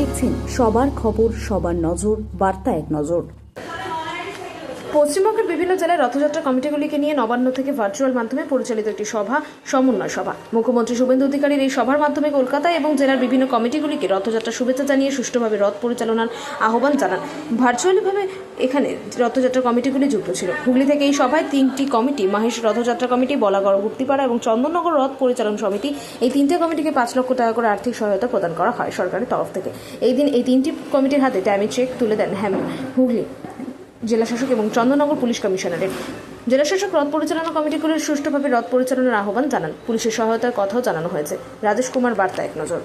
দেখছেন সবার খবর, সবার নজর, বার্তা এক নজর। পশ্চিমবঙ্গের বিভিন্ন জেলায় রথযাত্রা কমিটিগুলিকে নিয়ে নবান্ন থেকে ভার্চুয়াল মাধ্যমে পরিচালিত একটি সভা, সমন্বয় সভা। মুখ্যমন্ত্রী শুভেন্দু অধিকারীর এই সভার মাধ্যমে কলকাতা এবং জেলার বিভিন্ন কমিটিগুলিকে রথযাত্রা শুভেচ্ছা জানিয়ে সুষ্ঠুভাবে রথ পরিচালনার আহ্বান জানান। ভার্চুয়ালিভাবে এখানে রথযাত্রা কমিটিগুলি যুক্ত ছিল। হুগলি থেকে এই সভায় 3টি কমিটি, মাহেশ রথযাত্রা কমিটি, বলাগড় গুপ্তিপাড়া এবং চন্দননগর রথ পরিচালন সমিতি, এই 3টে কমিটিকে 5 লক্ষ টাকা করে আর্থিক সহায়তা প্রদান করা হয় সরকারের তরফ থেকে। এই দিন এই 3টি কমিটির হাতে ড্যামি চেক তুলে দেন হুগলি জেলাশাসক এবং চন্দননগর পুলিশ কমিশনারের। জেলাশাসক রথ পরিচালনা কমিটিগুলির সুষ্ঠুভাবে রথ পরিচালনার আহ্বান জানান। পুলিশের সহায়তার কথাও জানানো হয়েছে। রাজেশ কুমার, বার্তা এক নজর।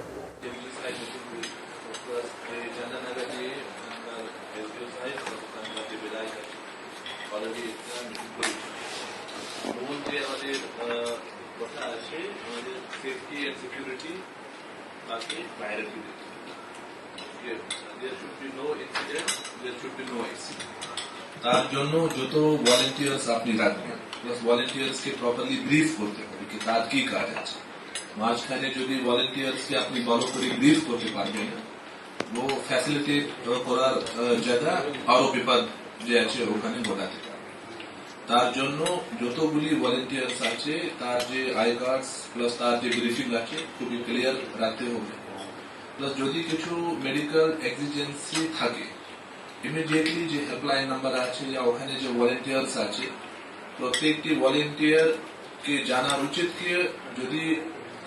তার জন্য যত ভলেন্টিয়ার্স আপনি রাখবেন, প্লাস ভলেন্টিয়ার্সকে প্রপারলি ব্রিফ করতে হবে কি তার কি কাজ আছে। মাঝখানে যদি ভলেন্টিয়ার্সকে আপনি ভালো করে ব্রিফ করতে পারবেন না, ও ফ্যাসিলিটেট করার জায়গা আরো বিপদ যে আছে ওখানে ঘটাতে পারে। তার জন্য যতগুলি ভলেন্টিয়ার্স আছে তার যে আই কার্ডস প্লাস তার যে ব্রিফিং আছে খুবই ক্লিয়ার রাখতে হবে। প্লাস যদি কিছু মেডিকেল এক্সিজেন্সি থাকে, ইমিডিয়েটলি যে হেল্পলাইন নাম্বার আছে বা ওখানে যে ভলেন্টিয়ার্স আছে, প্রত্যেকটি ভলেন্টিয়ার কে জানা উচিত কি যদি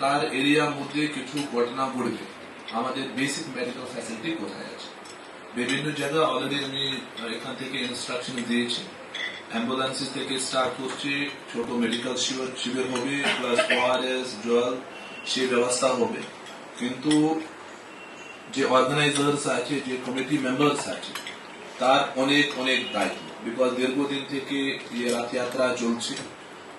তার এরিয়ার মধ্যে কিছু ঘটনা ঘটবে আমাদের বেসিক মেডিকেল ফ্যাসিলিটি কোথায় আছে। বিভিন্ন জায়গা অলরেডি আমি এখান থেকে ইনস্ট্রাকশন দিয়েছি। অ্যাম্বুলেন্সেস থেকে স্টার্ট করছি, ছোট মেডিকেল শিবির হবে, প্লাস ওআরএস জল সেই ব্যবস্থা হবে। কিন্তু যে অর্গানাইজার্স আছে, যে কমিটি মেম্বার্স আছে, তার অনেক অনেক দায়িত্ব। বিকজ দীর্ঘদিন থেকে এই রথযাত্রা চলছে,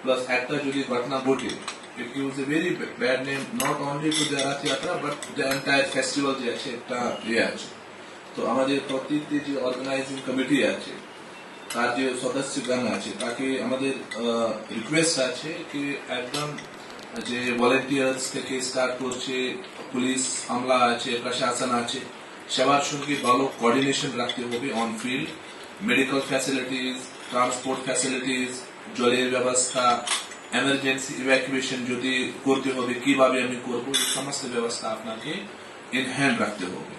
প্লাস একটা যদি ঘটনা ঘটে, it gives a very bad name not only to the Rathyatra but the entire festival যে আছে একটা আছে। তো আমাদের প্রত্যেকটি যে অর্গানাইজিং কমিটি আছে তার যে সদস্যগণ আছে তাকে আমাদের রিকোয়েস্ট আছে কি একদম যে ভলেন্টিয়ার্স থেকে স্টার্ট করছে, পুলিশ আমলা আছে, প্রশাসন আছে, সবার সঙ্গে ভালো কোঅর্ডিনেশন রাখতে হবে। On field medical facilities, transport facilities, জলের ব্যবস্থা, এমার্জেন্সি ইভ্যাকুয়েশন যদি করতে হবে কিভাবে আমি করবো, এই সমস্ত ব্যবস্থা আপনাকে ইন হ্যান্ড রাখতে হবে।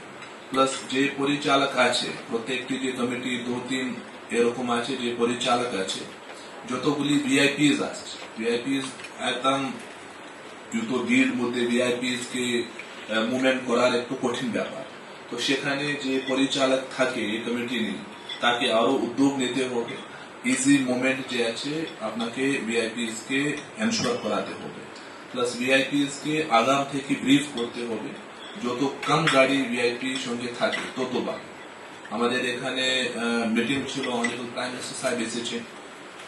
প্লাস যে পরিচালক আছে, প্রত্যেকটি যে কমিটি 2-3 এরকম আছে যে পরিচালক আছে, যতগুলি ভিআইপিস আছে, ভিআইপিস একদম যত ভিড় মধ্যে ভিআইপিস কে মুভমেন্ট করার একটু কঠিন ব্যাপার। তো সেখানে যে পরিচালক থাকে এই কমিটি নিয়ে তাকে আরো উদ্যোগ নিতে হবে। ইজি মুভমেন্ট যে আছে আপনাকে ভিআইপিস কে এনশোর করাতে হবে। প্লাস ভিআইপিস কে আগাম থেকে ব্রিফ করতে হবে। যত কম গাড়ি ভিআইপি সঙ্গে থাকে তত ভালো। আমাদের এখানে মিটিং ছিল, অনারেবল প্রাইম মিনিস্টার সাহেব এসেছেন,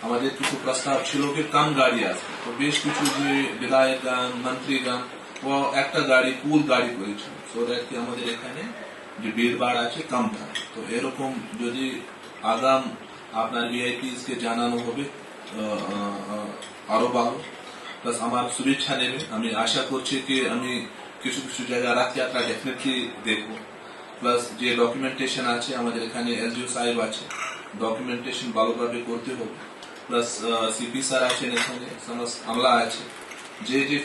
আমাদের কিছু প্রস্তাব ছিল কি কম গাড়ি আসবে। তো বেশ কিছু যে বিধায়কগণ, মন্ত্রীগণ ও একটা গাড়ি পুল গাড়ি করেছিল, সো দ্যাট কি আমাদের এখানে যে ভিড় ভাড় আছে কম থাকে। তো এরকম যদি আগাম আপনার ভিআইপিস কে জানানো হবে আরো ভালো। প্লাস আমার শুভেচ্ছা নেবে। আমি আশা করছি কি আমি কিছু কিছু জায়গায় রথযাত্রা ডেফিনেটলি দেখবো। প্লাস যে ডকুমেন্টেশন আছে আমাদের এখানে এসডিও সাহেব আছে, ডকুমেন্টেশন ভালোভাবে করতে হবে। প্লাস সিপি স্যার আছেন, এখানে সমস্ত আমলা আছে, যে যে